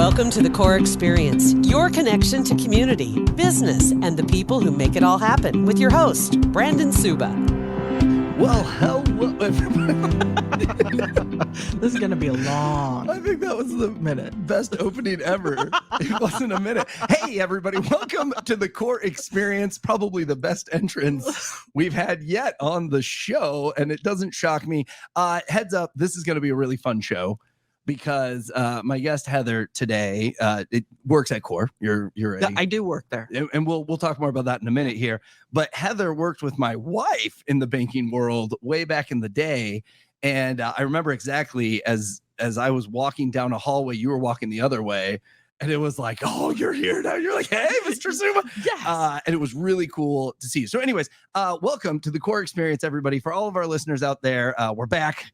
Welcome to the Core Experience, your connection to community, business, and the people who make it all happen with your host, Brandon Suba. Well, hello, everybody. This is going to be a long I think that was the best opening ever. It wasn't a minute. Hey, everybody. Welcome to the Core Experience, probably the best entrance we've had yet on the show, and it doesn't shock me. Heads up, this is going to be a really fun show because my guest, Heather, today, it works at Core. I do work there. And we'll talk more about that in a minute here. But Heather worked with my wife in the banking world way back in the day. And I remember exactly as I was walking down a hallway, you were walking the other way. And it was like, oh, you're here now. You're like, hey, Mr. Zuma. Yes. And it was really cool to see you. So anyways, welcome to the Core Experience, everybody. For all of our listeners out there, we're back.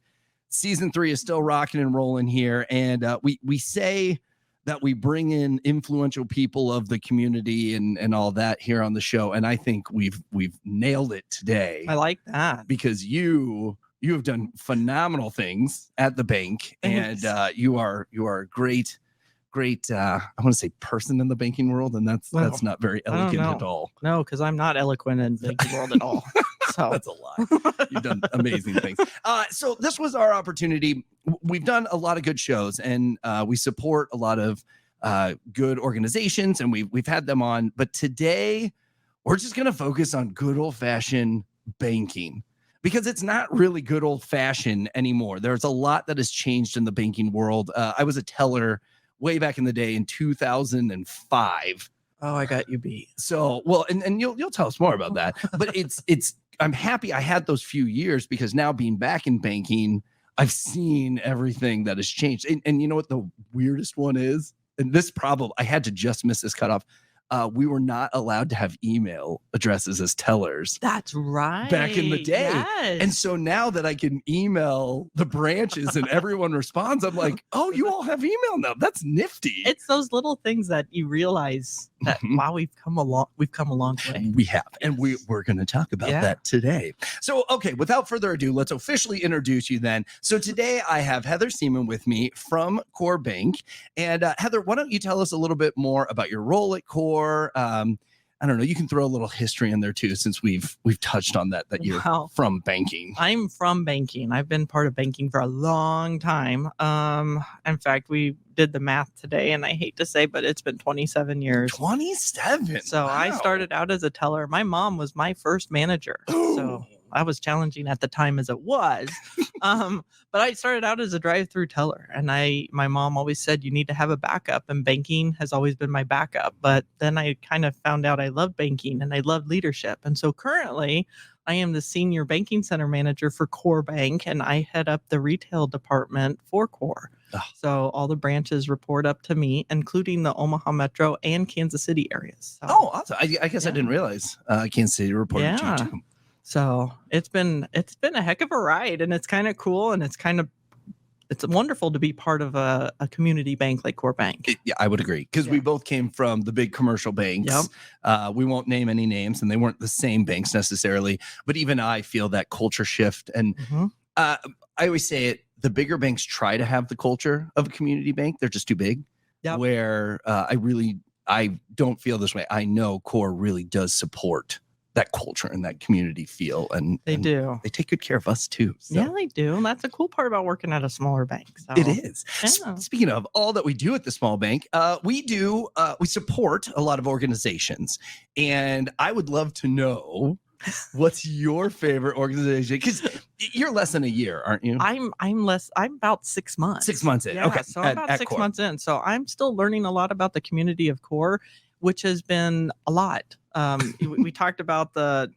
Season 3 is still rocking and rolling here. And we say that we bring in influential people of the community and all that here on the show. And I think we've nailed it today. I like that. Because you have done phenomenal things at the bank. Thanks. And you are a great I want to say person in the banking world, and that's not very elegant at all. No, because I'm not eloquent in the banking world at all. So that's a lie. You've done amazing things. So this was our opportunity. We've done a lot of good shows, and we support a lot of good organizations, and we've had them on. But today, we're just going to focus on good old-fashioned banking. Because it's not really good old-fashioned anymore. There's a lot that has changed in the banking world. I was a teller way back in the day in 2005. Oh, I got you beat. So, well, and you'll tell us more about that. But I'm happy I had those few years because now being back in banking, I've seen everything that has changed. And you know what the weirdest one is? And this problem, I had to just miss this cutoff. We were not allowed to have email addresses as tellers. That's right. Back in the day. Yes. And so now that I can email the branches and everyone responds, I'm like, oh, you all have email now. That's nifty. It's those little things that you realize that wow, we've come a long way. We have. And we're going to talk about that today. So, okay, without further ado, let's officially introduce you then. So today I have Heather Seaman with me from Core Bank. And Heather, why don't you tell us a little bit more about your role at Core? I don't know. You can throw a little history in there too, since we've touched on that you're from banking. I'm from banking. I've been part of banking for a long time. In fact, we did the math today, and I hate to say, but it's been 27 years. 27. So wow. I started out as a teller. My mom was my first manager. Ooh. So I was challenging at the time as it was. But I started out as a drive-through teller, and my mom always said you need to have a backup, and banking has always been my backup. But then I kind of found out I loved banking and I loved leadership. And so currently I am the senior banking center manager for Core Bank, and I head up the retail department for Core. Oh. So all the branches report up to me, including the Omaha Metro and Kansas City areas. So, awesome. I guess I didn't realize Kansas City reported to you too. So it's been a heck of a ride, and it's kind of cool, and it's wonderful to be part of a community bank like Core Bank. Yeah, I would agree, because we both came from the big commercial banks. Yep. We won't name any names, and they weren't the same banks necessarily, but even I feel that culture shift. And I always say it, the bigger banks try to have the culture of a community bank. They're just too big. Yep. Where I don't feel this way. I know Core really does support that culture and that community feel, and they do. They take good care of us too. So. Yeah, they do. And that's the cool part about working at a smaller bank. So. It is. Yeah. Speaking of all that we do at the small bank, we support a lot of organizations, and I would love to know what's your favorite organization, because you're less than a year, aren't you? I'm about 6 months. 6 months in. Yeah, okay. So I'm about 6 months in. So I'm still learning a lot about the community of Core, which has been a lot. We talked about the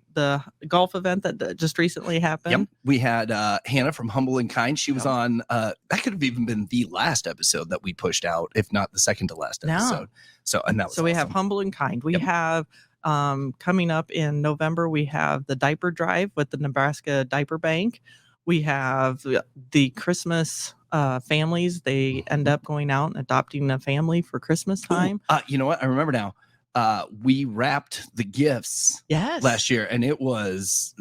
golf event that just recently happened. Yep. We had Hannah from Humble and Kind. She was on, that could have even been the last episode that we pushed out, if not the second to last episode. So that was we have Humble and Kind. We have coming up in November, we have the diaper drive with the Nebraska Diaper Bank. We have the Christmas families. They end up going out and adopting a family for Christmas time. You know what? I remember now. We wrapped the gifts last year, and it was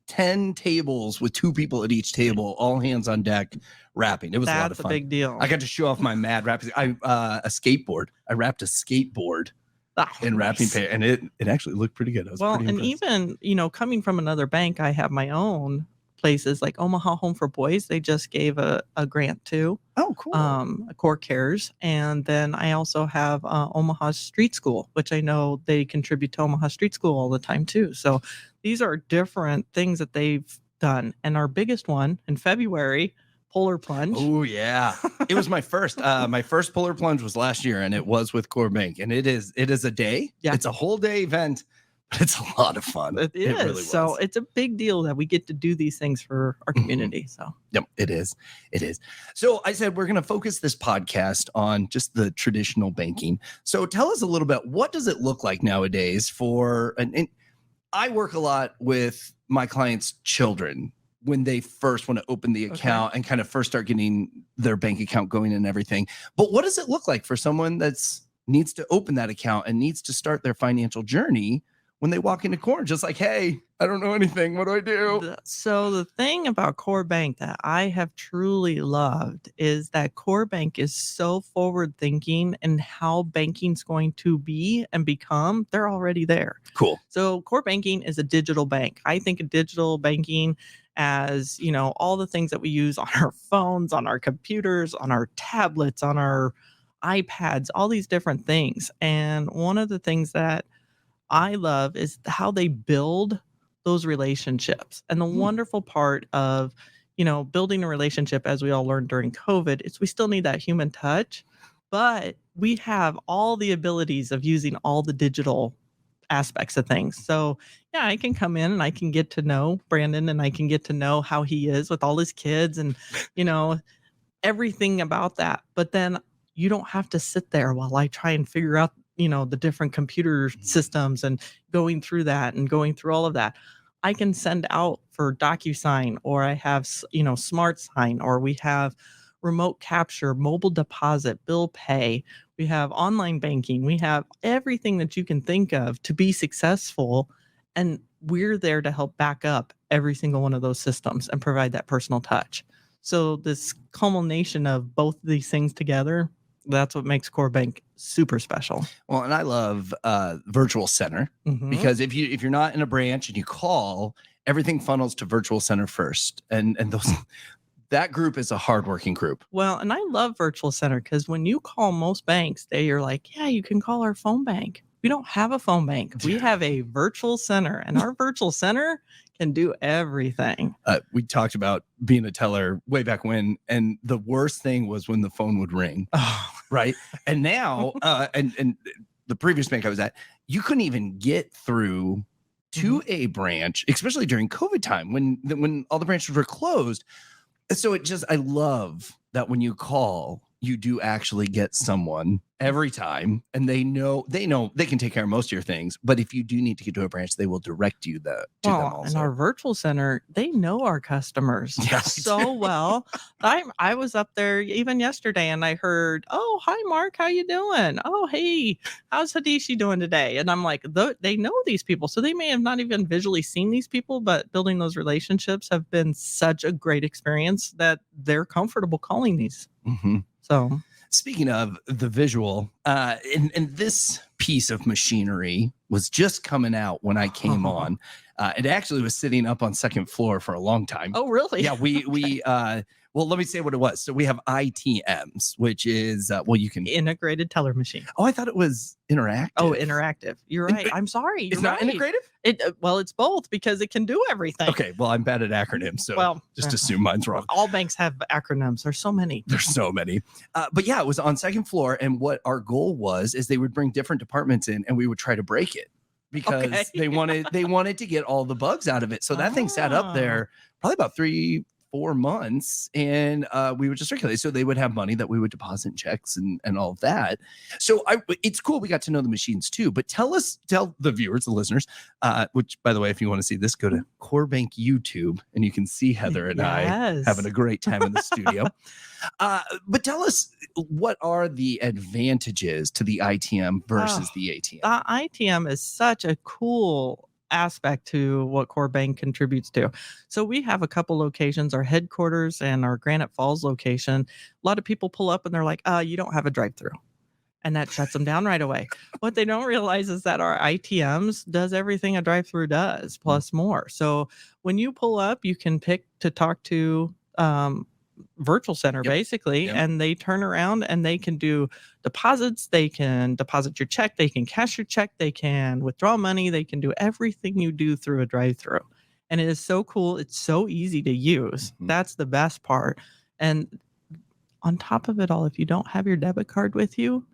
10 tables with 2 people at each table, all hands on deck wrapping. It was a lot of That's a fun. big deal. I got to show off my mad wrapping. A skateboard. I wrapped a skateboard in wrapping paper, and it actually looked pretty good. I was pretty and impressed. even, coming from another bank, I have my own places like Omaha Home for Boys. They just gave a grant to Oh, cool. Core Cares. And then I also have Omaha Street School, which I know they contribute to Omaha Street School all the time too. So these are different things that they've done. And our biggest one in February, Polar Plunge. Oh yeah, it was my first. My first Polar Plunge was last year, and it was with Core Bank, and it is a day. Yeah. It's a whole day event, but it's a lot of fun. It is. Really So was. it's a big deal that we get to do these things for our community. So Yep, it is. It is. So I said we're going to focus this podcast on just the traditional banking. So tell us a little bit. What does it look like nowadays for? And I work a lot with my clients' children when they first want to open the account and kind of first start getting their bank account going and everything. But what does it look like for someone that's needs to open that account and needs to start their financial journey when they walk into Core? Just like, hey, I don't know anything. What do I do? So the thing about Core Bank that I have truly loved is that Core Bank is so forward thinking in how banking's going to be and become. They're already there. Cool. So Core Banking is a digital bank. I think of digital banking as, all the things that we use on our phones, on our computers, on our tablets, on our iPads, all these different things. And one of the things that I love is how they build those relationships. And the wonderful part of, building a relationship, as we all learned during COVID, is we still need that human touch, but we have all the abilities of using all the digital aspects of things. So yeah, I can come in and I can get to know Brandon, and I can get to know how he is with all his kids and, everything about that. But then you don't have to sit there while I try and figure out, the different computer systems and going through that and going through all of that. I can send out for DocuSign, or I have, Smart Sign, or we have remote capture, mobile deposit, bill pay. We have online banking. We have everything that you can think of to be successful. And we're there to help back up every single one of those systems and provide that personal touch. So this culmination of both of these things together, that's what makes Core Bank super special. Well, and I love Virtual Center because if you're not in a branch and you call, everything funnels to Virtual Center first, and those that group is a hardworking group. Well, and I love Virtual Center because when you call most banks, they are like, yeah, you can call our phone bank. We don't have a phone bank. We have a virtual center, and our virtual center can do everything. We talked about being a teller way back when, and the worst thing was when the phone would ring. Oh. Right. And now, and the previous bank I was at, you couldn't even get through to a branch, especially during COVID time when all the branches were closed. So I love that when you call, you do actually get someone every time, and they know they can take care of most of your things. But if you do need to get to a branch, they will direct you to them also. And our virtual center, they know our customers so well. I was up there even yesterday, and I heard, "Oh, hi, Mark, how you doing? Oh, hey, how's Hadishi doing today?" And I'm like, they know these people, so they may have not even visually seen these people, but building those relationships have been such a great experience that they're comfortable calling these. So, speaking of the visual, and this piece of machinery was just coming out when I came on. It actually was sitting up on second floor for a long time. Oh, really? Yeah, we well, let me say what it was. So we have ITMs, which is you can integrated teller machine. Oh, I thought it was interactive. Oh, interactive. You're right. I'm sorry. It's not integrative? It's both because it can do everything. Okay, well, I'm bad at acronyms, so just assume mine's wrong. All banks have acronyms. There's so many. There's so many. But yeah, it was on second floor, and what our goal was is they would bring different departments in, and we would try to break it because they wanted to get all the bugs out of it. So that thing sat up there probably about 3-4 months, and we would just circulate. So they would have money that we would deposit in checks and all of that. So it's cool. We got to know the machines too. But tell the viewers, the listeners, which, by the way, if you want to see this, go to Core Bank YouTube, and you can see Heather and I having a great time in the studio. But tell us, what are the advantages to the ITM versus the ATM? The ITM is such a cool aspect to what Core Bank contributes to. So we have a couple locations, our headquarters and our Granite Falls location. A lot of people pull up and they're like, you don't have a drive-through. And that shuts them down right away. What they don't realize is that our ITMs does everything a drive-through does, plus more. So when you pull up, you can pick to talk to virtual center, basically, and they turn around and they can do deposits. They can deposit your check. They can cash your check. They can withdraw money. They can do everything you do through a drive-through. And it is so cool. It's so easy to use. That's the best part. And on top of it all, if you don't have your debit card with you,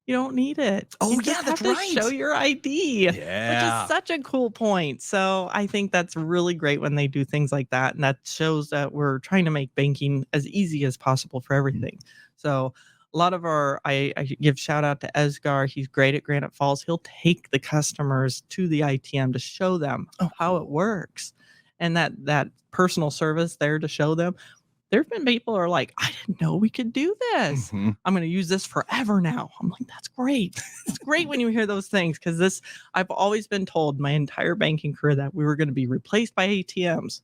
you don't need it. Oh, you just that's have to right. show your ID, which is such a cool point. So I think that's really great when they do things like that. And that shows that we're trying to make banking as easy as possible for everything. So a lot of I give shout out to Esgar. He's great at Granite Falls. He'll take the customers to the ITM to show them how it works. And that personal service there to show them. There's been people who are like, I didn't know we could do this. I'm going to use this forever now. I'm like, that's great. It's great when you hear those things, because I've always been told my entire banking career that we were going to be replaced by ATMs.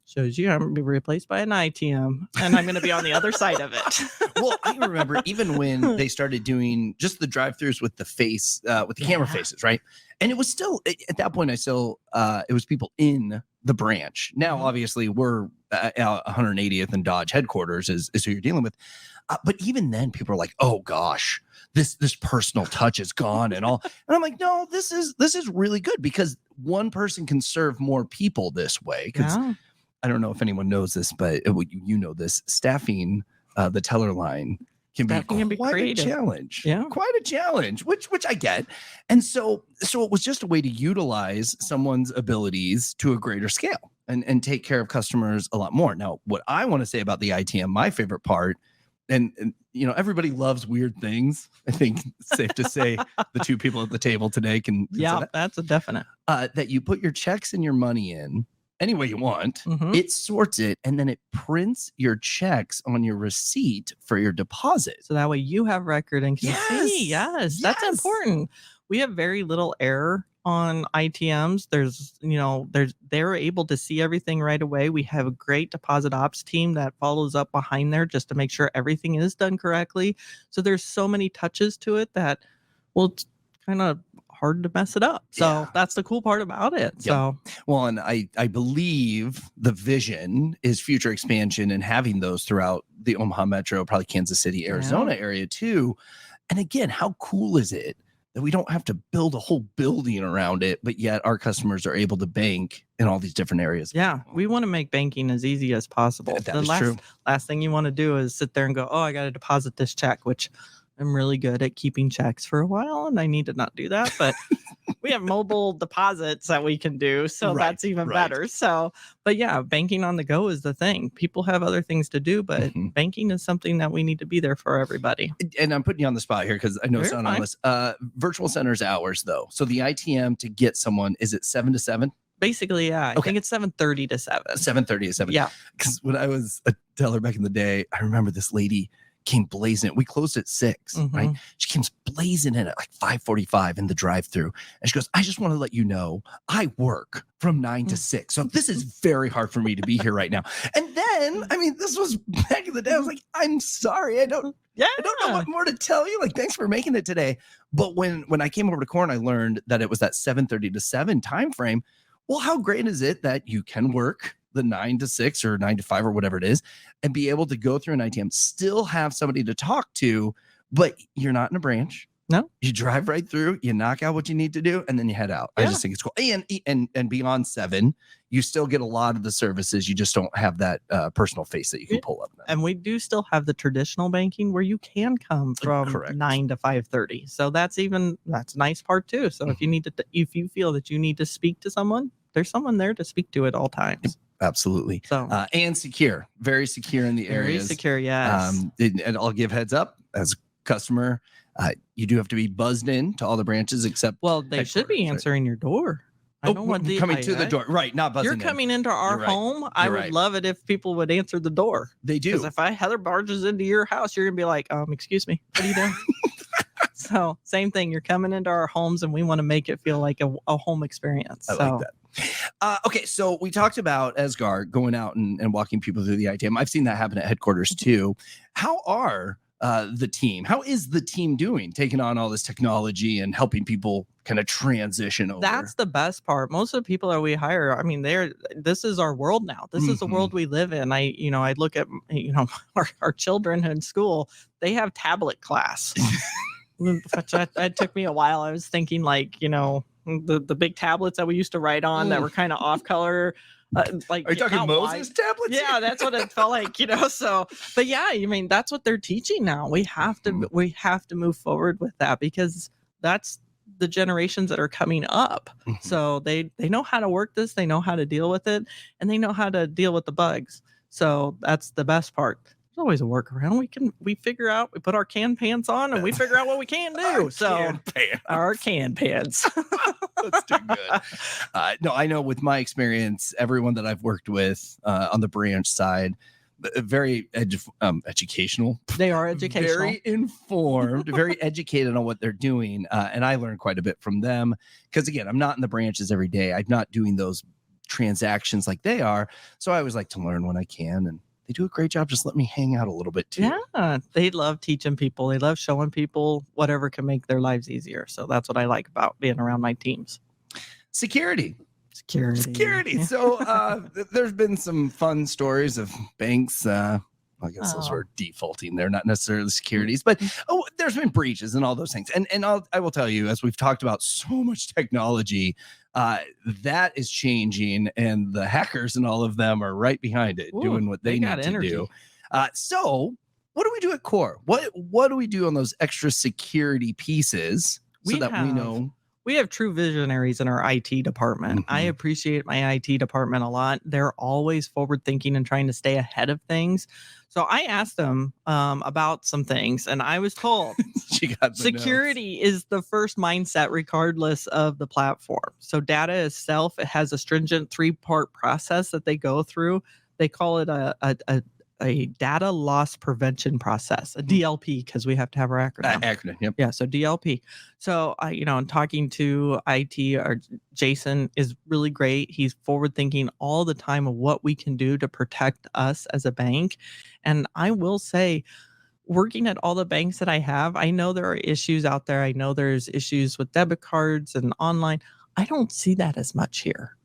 Shows you I'm going to be replaced by an ITM, and I'm going to be on the other side of it. Well, I remember even when they started doing just the drive-thrus with the face, with the camera faces, right? And it was still, at that point, it was people in the branch. Now, obviously, we're 180th and Dodge headquarters is who you're dealing with. But even then, people are like, oh gosh, this personal touch is gone and all. And I'm like, no, this is really good, because one person can serve more people this way. Because I don't know if anyone knows this, but you know this, staffing the teller line can be quite a challenge. Quite a challenge, which I get. And so it was just a way to utilize someone's abilities to a greater scale and take care of customers a lot more. Now, what I want to say about the ITM, my favorite part, and you know, everybody loves weird things. I think it's safe to say the two people at the table today can say that. That's a definite. That you put your checks and your money in any way you want, it sorts it, and then it prints your checks on your receipt for your deposit. So that way you have record and can see. Yes, that's important. We have very little error on ITMs. They're able to see everything right away. We have a great deposit ops team that follows up behind there just to make sure everything is done correctly. So there's so many touches to it that, well, it's kind of hard to mess it up. So that's the cool part about it. So well, and I believe the vision is future expansion and having those throughout the Omaha Metro, probably Kansas City, Arizona area too. And again, how cool is it that we don't have to build a whole building around it, but yet our customers are able to bank in all these different areas? Yeah, we want to make banking as easy as possible. That is true. Last thing you want to do is sit there and go, I got to deposit this check, which I'm really good at keeping checks for a while, and I need to not do that. But we have mobile deposits that we can do, so that's even better. So, but yeah, banking on the go is the thing. People have other things to do, but banking is something that we need to be there for everybody. And I'm putting you on the spot here because I know it's not on this. Virtual centers hours, though. So the ITM to get someone, is it 7 to 7? Basically, yeah. I think it's 7:30 to 7. 7:30 to 7. Yeah. Because when I was a teller back in the day, I remember this lady came blazing it. We closed at 6, right? She came blazing in at like 5:45 in the drive-through. And she goes, I just want to let you know, I work from 9 to 6. So this is very hard for me to be here right now. And then, I mean, this was back in the day. I was like, I'm sorry. I don't know what more to tell you. Like, thanks for making it today. But when I came over to Core, I learned that it was that 7:30 to 7 time frame. Well, how great is it that you can work the 9 to 6 or 9 to 5 or whatever it is, and be able to go through an ITM, still have somebody to talk to, but you're not in a branch. No, you drive right through, you knock out what you need to do, and then you head out. I just think it's cool. And beyond 7, you still get a lot of the services. You just don't have that personal face that you can pull up. And we do still have the traditional banking where you can come from 9 to 5:30. So that's a nice part too. So if you feel that you need to speak to someone, there's someone there to speak to at all times. Absolutely. So and secure, very secure in the areas. Very secure, yes. And I'll give heads up as a customer, you do have to be buzzed in to all the branches except. Well, they should be answering your door. I don't want coming to the door, right? Not buzzing. You're coming into our home. I would love it if people would answer the door. They do. Because if Heather barges into your house, you're gonna be like, excuse me, what are you doing? So same thing. You're coming into our homes and we want to make it feel like a home experience. I like that. Okay, so we talked about Esgar going out and walking people through the ITM. I've seen that happen at headquarters too. How are the team? How is the team doing, taking on all this technology and helping people kind of transition over? That's the best part. Most of the people that we hire, I mean, this is our world now. This is the world we live in. I look at, our children in school, they have tablet class. That took me a while. I was thinking the big tablets that we used to write on that were kind of off color. Are you talking Moses tablets? Yeah, that's what it felt like, so, but yeah, that's what they're teaching now. We have to move forward with that because that's the generations that are coming up. So they know how to work this, they know how to deal with it, and they know how to deal with the bugs. So that's the best part. There's always a workaround. We figure out, we put our can pants on and we figure out what we can do. Our can pants. That's too good. No, I know with my experience, everyone that I've worked with on the branch side, very educational. They are educational. Very informed, very educated on what they're doing. And I learned quite a bit from them because, again, I'm not in the branches every day. I'm not doing those transactions like they are. So I always like to learn when I can. And they do a great job. Just let me hang out a little bit too. Yeah, they love teaching people. They love showing people whatever can make their lives easier. So that's what I like about being around my teams. Security. Yeah. So there's been some fun stories of banks. I guess those were defaulting. They're not necessarily securities, but there's been breaches and all those things. And I will tell you, as we've talked about so much technology, that is changing, and the hackers and all of them are right behind it, doing what they need to do. So what do we do at Core? What do we do on those extra security pieces we know? We have true visionaries in our IT department. I appreciate my IT department a lot. They're always forward thinking and trying to stay ahead of things. So I asked them about some things, and I was told security is the first mindset regardless of the platform. So data itself, it has a stringent 3-part process that they go through. They call it a data loss prevention process, a DLP, because we have to have our acronym. Yep. Yeah, so DLP. So I'm talking to IT, or Jason is really great. He's forward thinking all the time of what we can do to protect us as a bank. And I will say, working at all the banks that I have, I know there are issues out there. I know there's issues with debit cards and online. I don't see that as much here,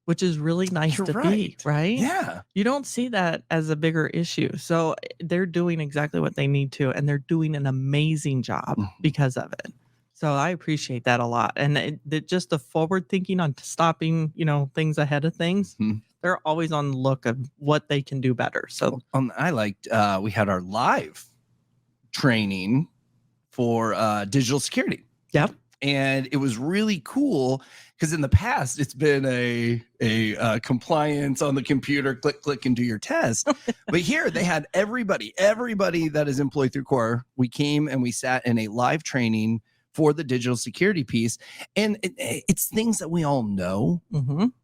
which is really nice to be, right? Yeah. You don't see that as a bigger issue. So they're doing exactly what they need to, and they're doing an amazing job because of it. So I appreciate that a lot. And just the forward thinking on stopping, things ahead of things. They're always on the look of what they can do better. So I liked, we had our live training for digital security. Yep. And it was really cool because in the past it's been a compliance on the computer, click and do your test. But here they had everybody that is employed through Core. We came and we sat in a live training for the digital security piece, and it's things that we all know,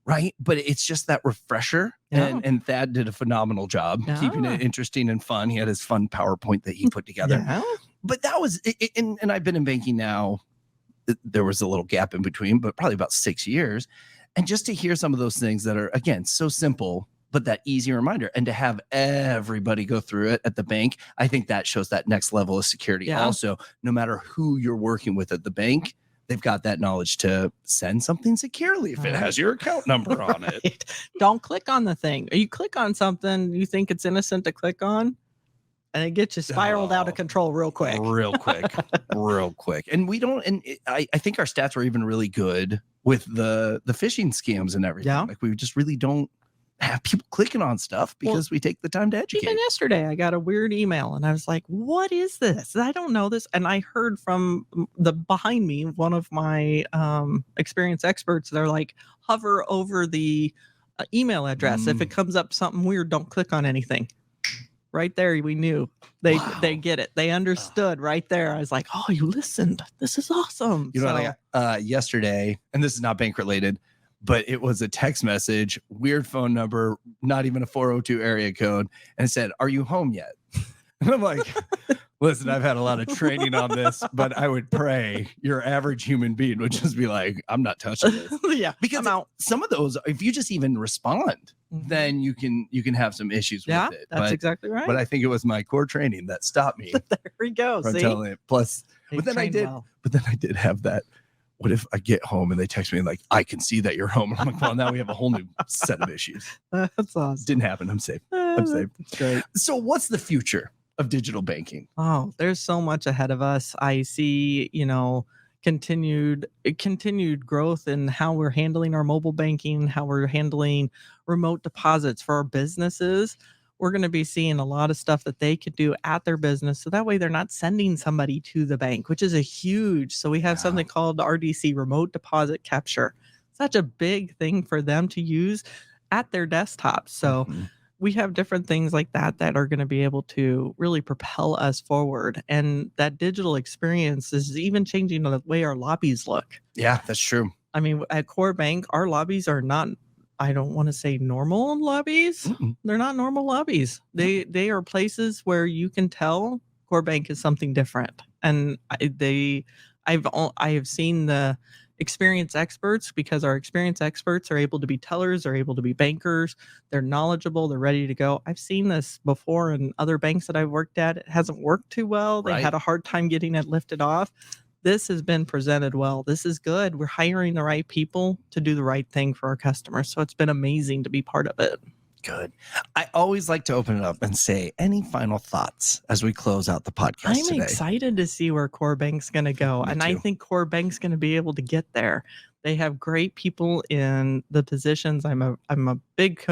right? But it's just that refresher. And Thad did a phenomenal job keeping it interesting and fun. He had his fun PowerPoint that he put together. But that was and I've been in banking now. There was a little gap in between, but probably about 6 years. And just to hear some of those things that are, again, so simple, but that easy reminder, and to have everybody go through it at the bank, I think that shows that next level of security. Also, no matter who you're working with at the bank, they've got that knowledge to send something securely if it has your account number on it. Don't click on the thing. You click on something you think it's innocent to click on, and it gets you spiraled out of control real quick. Real quick. And we don't, and I think our stats were even really good with the phishing scams and everything. Yeah. Like we just really don't have people clicking on stuff because we take the time to educate. Even yesterday, I got a weird email and I was like, what is this? I don't know this. And I heard from behind me, one of my experienced experts, they're like, hover over the email address. If it comes up something weird, don't click on anything. Right there, we knew they get it. They understood right there. I was like, oh, you listened. This is awesome. You know what I got yesterday, and this is not bank related, but it was a text message, weird phone number, not even a 402 area code, and it said, "Are you home yet?" And I'm like, Listen, I've had a lot of training on this, but I would pray your average human being would just be like, I'm not touching this. Yeah, Because I'm out. some of those, if you just even respond, then you can have some issues with it. That's exactly right. But I think it was my core training that stopped me There we go. from See? telling it. Plus, They but then I train did. well. But then I did have that. What if I get home and they text me like, I can see that you're home? I'm like, well, now we have a whole new set of issues. That's awesome. Didn't happen. I'm safe. I'm safe. That's great. So what's the future of digital banking? Oh, there's so much ahead of us. I see, continued growth in how we're handling our mobile banking, how we're handling remote deposits for our businesses. We're going to be seeing a lot of stuff that they could do at their business. So that way they're not sending somebody to the bank, which is a huge. So we have something called RDC, remote deposit capture. Such a big thing for them to use at their desktop. So we have different things like that that are going to be able to really propel us forward. And that digital experience is even changing the way our lobbies look. Yeah, that's true. I mean, at Core Bank, our lobbies are not, I don't want to say normal lobbies. They're not normal lobbies. They are places where you can tell Core Bank is something different. And I have seen the experience experts, because our experience experts are able to be tellers, are able to be bankers. They're knowledgeable. They're ready to go. I've seen this before in other banks that I've worked at. It hasn't worked too well. They had a hard time getting it lifted off. This has been presented well. This is good. We're hiring the right people to do the right thing for our customers. So it's been amazing to be part of it. Good. I always like to open it up and say, any final thoughts as we close out the podcast today? I'm excited to see where Core Bank's going to go. Me and too. I think Core Bank's going to be able to get there. They have great people in the positions. I'm a big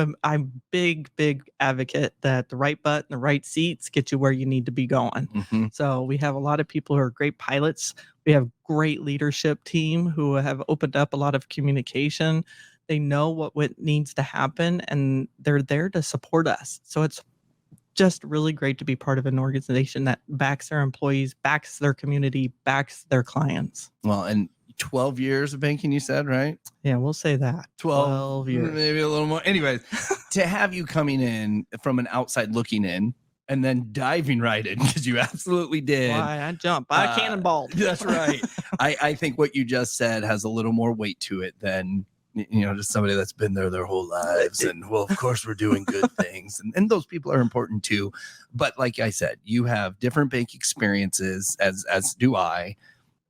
advocate that the right butt and the right seats get you where you need to be going. So we have a lot of people who are great pilots. We have great leadership team who have opened up a lot of communication. They know what needs to happen, and they're there to support us. So it's just really great to be part of an organization that backs their employees, backs their community, backs their clients. Well, and 12 years of banking, you said, right? Yeah, we'll say that. 12 years. Maybe a little more. Anyways, to have you coming in from an outside looking in and then diving right in, because you absolutely did. Why, I jump. I cannonballed. That's right. I think what you just said has a little more weight to it than, just somebody that's been there their whole lives. And, well, of course, we're doing good things. And those people are important, too. But like I said, you have different bank experiences, as do I.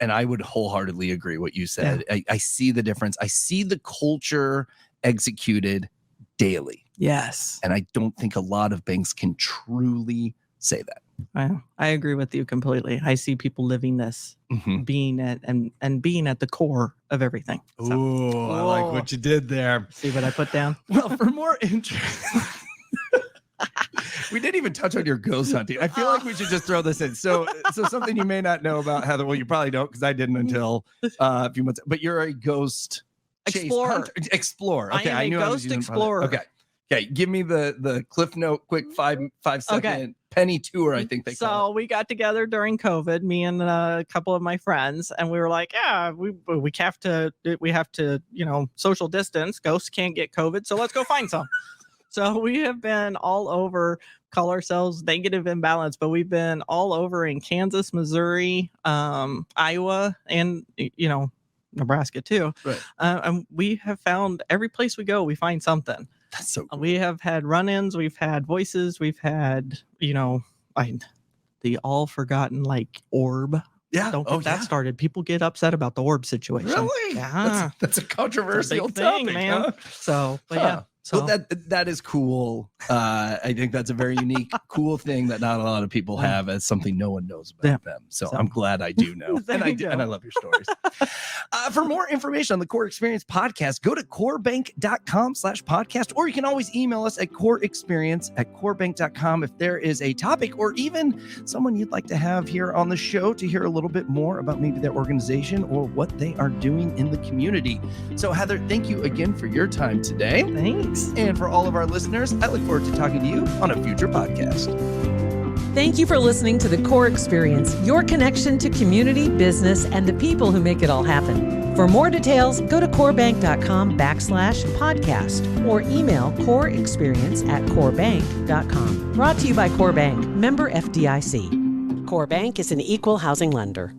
And I would wholeheartedly agree what you said. Yeah. I see the difference. I see the culture executed daily. Yes. And I don't think a lot of banks can truly say that. I agree with you completely. I see people living this, being at and being at the core of everything. So, I like what you did there. See what I put down? Well, for more interest. We didn't even touch on your ghost hunting. I feel like we should just throw this in. So something you may not know about Heather. Well, you probably don't, because I didn't until a few months. But you're a ghost explorer. Explorer. Okay, I am a ghost explorer. Okay. Give me the Cliff Note quick 5-second penny tour. I think they call it. So we got together during COVID, me and a couple of my friends, and we were like, yeah, we have to social distance. Ghosts can't get COVID, so let's go find some. So we have been all over, call ourselves Negative Imbalance, but we've been all over in Kansas, Missouri, Iowa, and, Nebraska too. Right. And we have found every place we go, we find something. That's so cool. We have had run-ins, we've had voices, we've had, the all forgotten orb. Yeah. Don't get that started. People get upset about the orb situation. Really? Yeah. That's a controversial it's a big topic, thing, man. huh? So, but yeah. So that is cool. I think that's a very unique, cool thing that not a lot of people have as something no one knows about them. So I'm glad I do know. and I love your stories. For more information on the Core Experience podcast, go to corebank.com/podcast, or you can always email us at coreexperience@corebank.com if there is a topic or even someone you'd like to have here on the show to hear a little bit more about maybe their organization or what they are doing in the community. So Heather, thank you again for your time today. Thanks. And for all of our listeners, I look forward to talking to you on a future podcast. Thank you for listening to The Core Experience, your connection to community, business, and the people who make it all happen. For more details, go to corebank.com/podcast or email coreexperience@corebank.com. Brought to you by Core Bank, member FDIC. Core Bank is an equal housing lender.